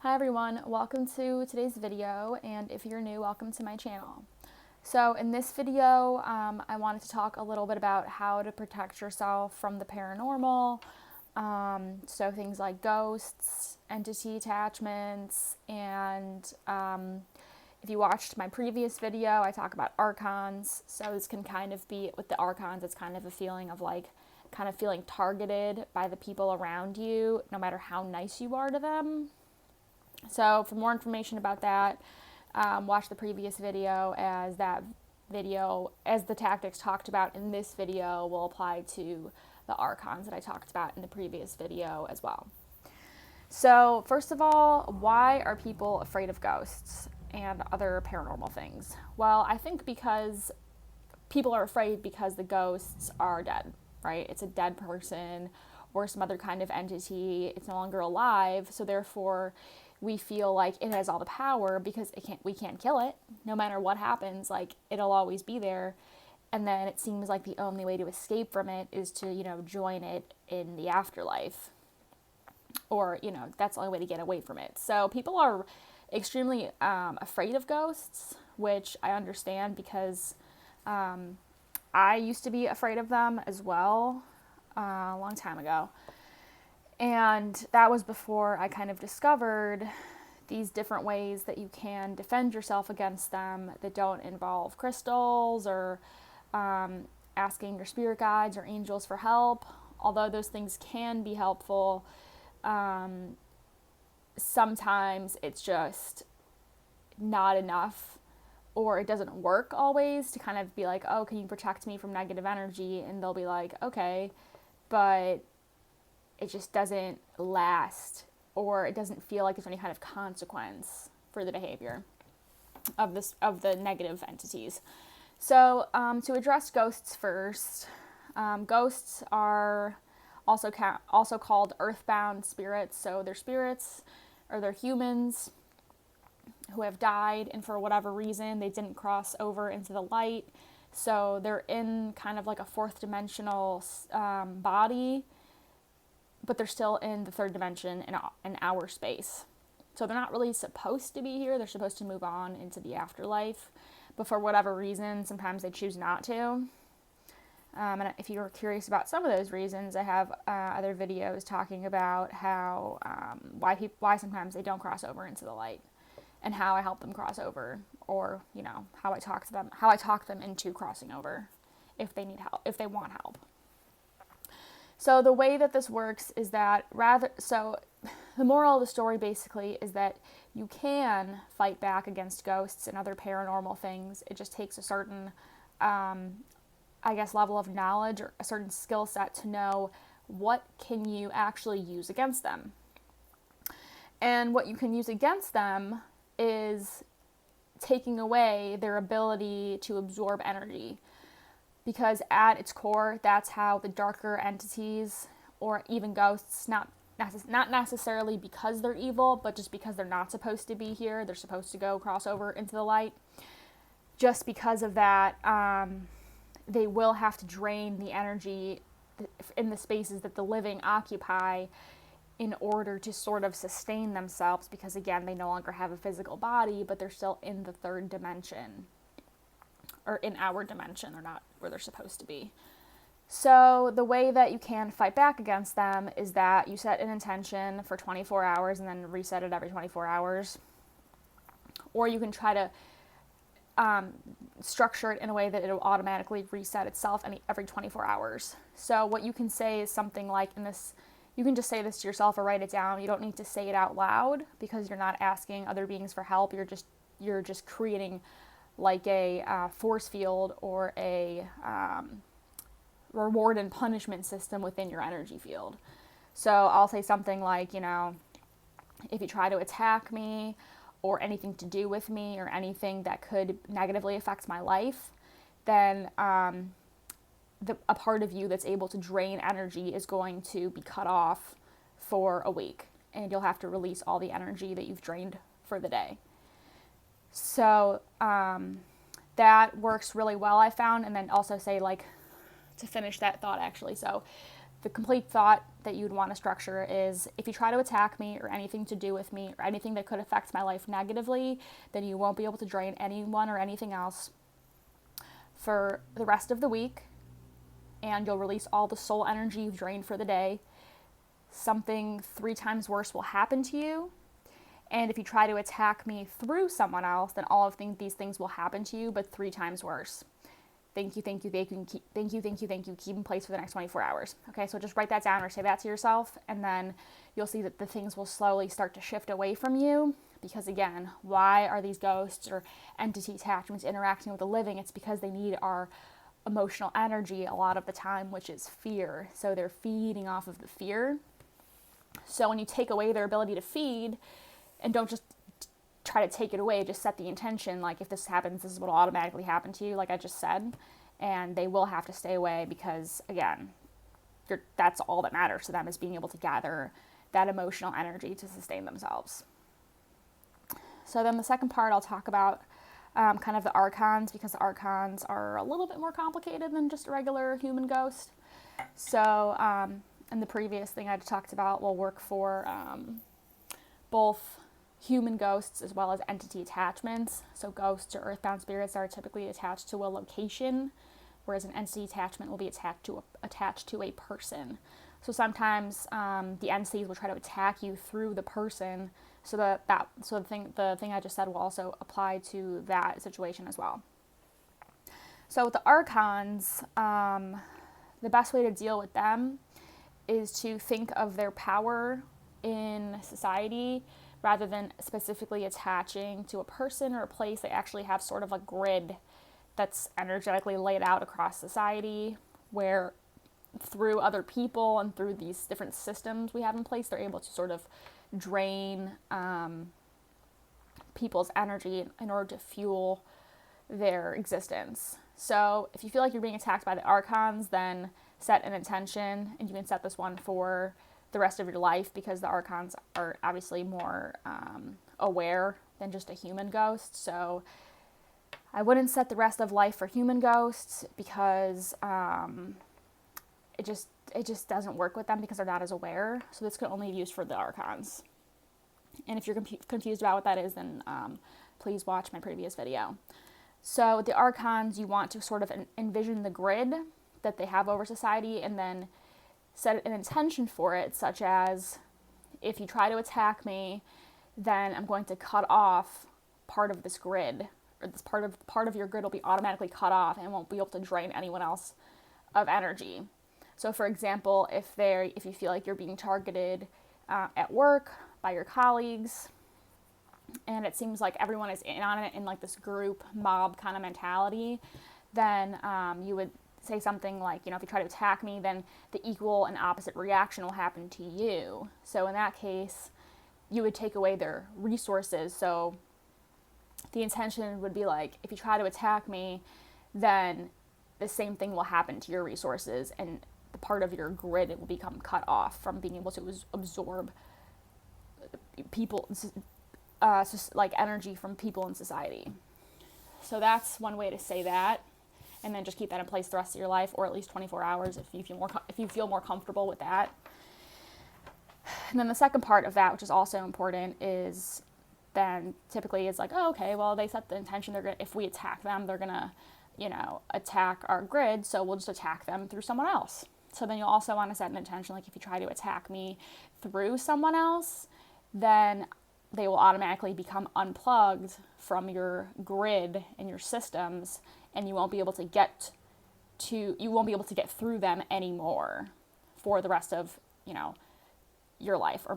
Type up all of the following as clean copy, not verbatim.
Hi everyone, welcome to today's video, and if you're new, welcome to my channel. So in this video, I wanted to talk a little bit about how to protect yourself from the paranormal, so things like ghosts, entity attachments, and if you watched my previous video, I talk about Archons, so this can kind of be, with the Archons, it's kind of a feeling of like, kind of feeling targeted by the people around you, no matter how nice you are to them. So for more information about that, watch the previous video, as the tactics talked about in this video will apply to the Archons that I talked about in the previous video as well. So first of all, why are people afraid of ghosts and other paranormal things? Well, I think because people are afraid because the ghosts are dead, right? It's a dead person or some other kind of entity. It's no longer alive, so therefore we feel like it has all the power because we can't kill it. No matter what happens, like, it'll always be there. And then it seems like the only way to escape from it is to, join it in the afterlife. Or, that's the only way to get away from it. So people are extremely afraid of ghosts, which I understand because I used to be afraid of them as well a long time ago. And that was before I kind of discovered these different ways that you can defend yourself against them that don't involve crystals or asking your spirit guides or angels for help. Although those things can be helpful, sometimes it's just not enough, or it doesn't work always to kind of be like, oh, can you protect me from negative energy? And they'll be like, okay, but it just doesn't last, or it doesn't feel like there's any kind of consequence for the behavior of the negative entities. So to address ghosts first, ghosts are also called earthbound spirits. So they're spirits, or they're humans who have died, and for whatever reason they didn't cross over into the light. So they're in kind of like a fourth dimensional body, but they're still in the third dimension in our space. So they're not really supposed to be here. They're supposed to move on into the afterlife. But for whatever reason, sometimes they choose not to. And if you're curious about some of those reasons, I have other videos talking about how why sometimes they don't cross over into the light, and how I help them cross over, or how I talk them into crossing over if they need help, if they want help. So the way that this works is that the moral of the story basically is that you can fight back against ghosts and other paranormal things. It just takes a certain, level of knowledge or a certain skill set to know what can you actually use against them. And what you can use against them is taking away their ability to absorb energy. Because at its core, that's how the darker entities, or even ghosts, not necessarily because they're evil, but just because they're not supposed to be here, they're supposed to go cross over into the light. Just because of that, they will have to drain the energy in the spaces that the living occupy in order to sort of sustain themselves, because again, they no longer have a physical body, but they're still in the third dimension. Or in our dimension, they're not where they're supposed to be. So the way that you can fight back against them is that you set an intention for 24 hours and then reset it every 24 hours. Or you can try to structure it in a way that it will automatically reset itself every 24 hours. So what you can say is something like, you can just say this to yourself or write it down. You don't need to say it out loud, because you're not asking other beings for help. You're just creating like a force field or a reward and punishment system within your energy field. So I'll say something like, if you try to attack me, or anything to do with me, or anything that could negatively affect my life, then a part of you that's able to drain energy is going to be cut off for a week, and you'll have to release all the energy that you've drained for the day. So that works really well, I found. And then also say, like, to finish that thought actually, so the complete thought that you'd want to structure is, if you try to attack me or anything to do with me or anything that could affect my life negatively, then you won't be able to drain anyone or anything else for the rest of the week, and you'll release all the soul energy you've drained for the day. Something 3 times worse will happen to you. And if you try to attack me through someone else, then all of these things will happen to you, but 3 times worse. Thank you, thank you, thank you, thank you, thank you, thank you. Keep in place for the next 24 hours. Okay, so just write that down or say that to yourself, and then you'll see that the things will slowly start to shift away from you. Because again, why are these ghosts or entity attachments interacting with the living? It's because they need our emotional energy a lot of the time, which is fear. So they're feeding off of the fear. So when you take away their ability to feed, and don't just try to take it away, just set the intention, like, if this happens, this is what will automatically happen to you, like I just said, and they will have to stay away, because again, that's all that matters to them, is being able to gather that emotional energy to sustain themselves. So then the second part, I'll talk about kind of the Archons, because the Archons are a little bit more complicated than just a regular human ghost. So, and the previous thing I talked about will work for both human ghosts as well as entity attachments. So ghosts or earthbound spirits are typically attached to a location, whereas an entity attachment will be attached to a person. So sometimes the entities will try to attack you through the person. So the thing I just said will also apply to that situation as well. So with the Archons, the best way to deal with them is to think of their power in society rather than specifically attaching to a person or a place. They actually have sort of a grid that's energetically laid out across society, where through other people and through these different systems we have in place, they're able to sort of drain people's energy in order to fuel their existence. So if you feel like you're being attacked by the Archons, then set an intention, and you can set this one for the rest of your life, because the Archons are obviously more aware than just a human ghost. So I wouldn't set the rest of life for human ghosts, because it just doesn't work with them, because they're not as aware. So this can only be used for the Archons. And if you're confused about what that is, then please watch my previous video. So with the Archons, you want to sort of envision the grid that they have over society, and then set an intention for it, such as, if you try to attack me, then I'm going to cut off part of this grid, or this part of your grid will be automatically cut off and won't be able to drain anyone else of energy. So for example, if you feel like you're being targeted at work by your colleagues, and it seems like everyone is in on it in like this group mob kind of mentality, then you would say something like, if you try to attack me, then the equal and opposite reaction will happen to you. So in that case, you would take away their resources. So the intention would be like, if you try to attack me, then the same thing will happen to your resources, and the part of your grid will become cut off from being able to absorb people, like energy from people in society. So that's one way to say that. And then just keep that in place the rest of your life, or at least 24 hours if you feel more comfortable with that. And then the second part of that, which is also important, is then typically it's like, oh, okay, well, they set the intention, if we attack them, they're gonna, attack our grid, so we'll just attack them through someone else. So then you'll also want to set an intention, like, if you try to attack me through someone else, then they will automatically become unplugged from your grid and your systems, and you won't be able to get through them anymore for the rest of, your life, or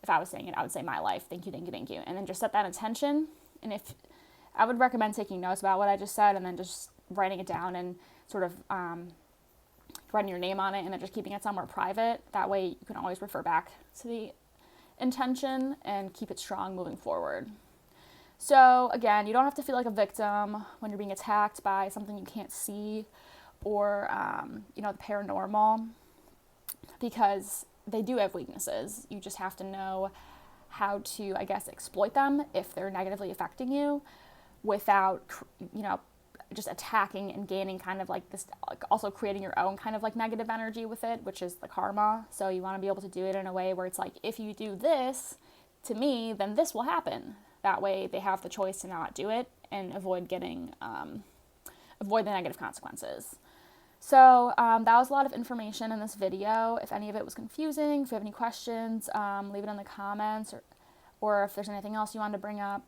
if I was saying it, I would say my life. Thank you, thank you, thank you. And then just set that intention. And if I would recommend taking notes about what I just said, and then just writing it down and sort of writing your name on it, and then just keeping it somewhere private. That way you can always refer back to the intention and keep it strong moving forward. So again, you don't have to feel like a victim when you're being attacked by something you can't see, or the paranormal, because they do have weaknesses. You just have to know how to, exploit them if they're negatively affecting you, without just attacking and gaining kind of like this, like also creating your own kind of like negative energy with it, which is the karma. So you want to be able to do it in a way where it's like, if you do this to me, then this will happen. That way they have the choice to not do it and avoid getting, avoid the negative consequences. So that was a lot of information in this video. If any of it was confusing, if you have any questions, leave it in the comments, or if there's anything else you wanted to bring up,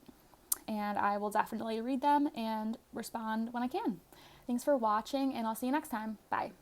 and I will definitely read them and respond when I can. Thanks for watching, and I'll see you next time. Bye.